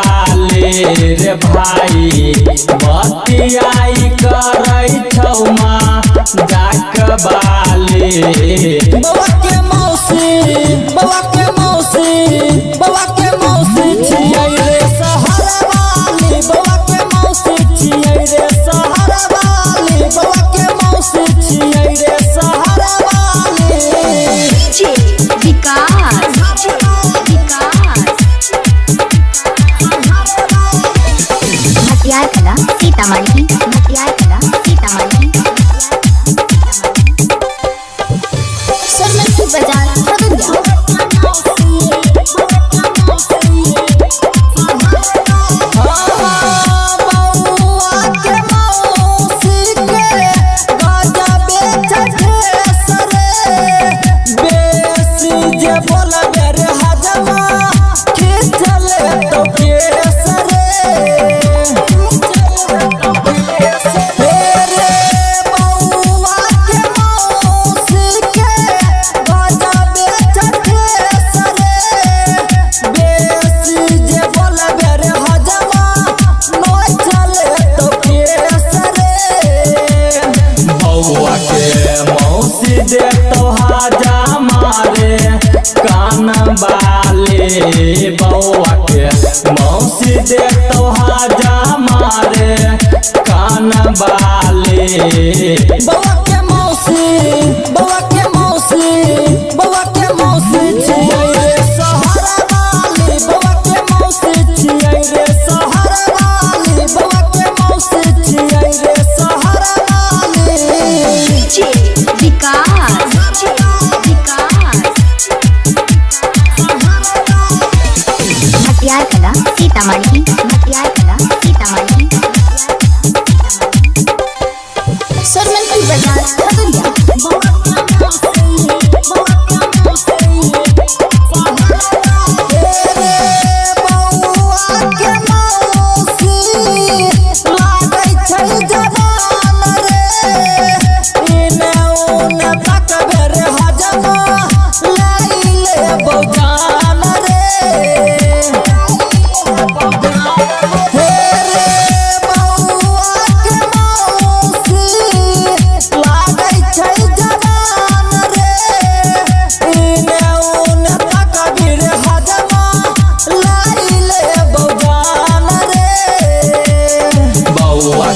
रे भाई बतियाई करै छौ माँ जाक बाले बवा के मौसी छियै रे सहारा वाली बवा के मौसी छियै रे सहारा वाली बवा के मौसी छियै रे सहारा वाली डीजे विकास मटियार कला सीतामढ़ी सरमती बाजार बउआ के मौसी दे तोहाजा मारे कान बाले बवा के मौसी छियै रे सहारा वाली बवा के मौसी छियै रे सहारा वाली बवा के मौसी छियै रे सहारा वाली डीजे विकास मटियार कला सीतामढ़ी सरमती बाजार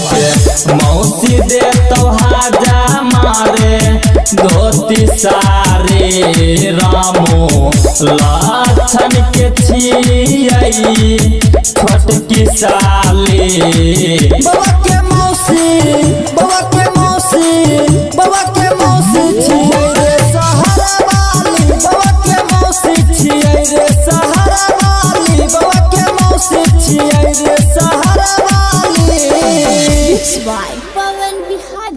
मौसी दे तोहाजा मारे धोती सारे रामो लाछन के छियै छोटकी साले बवा के मौसी छियै रे सहारा वाली बवा के मौसी छियै रे सहारा वाली बवा के मौसी छियै रे सहारा वाली पवन बिहार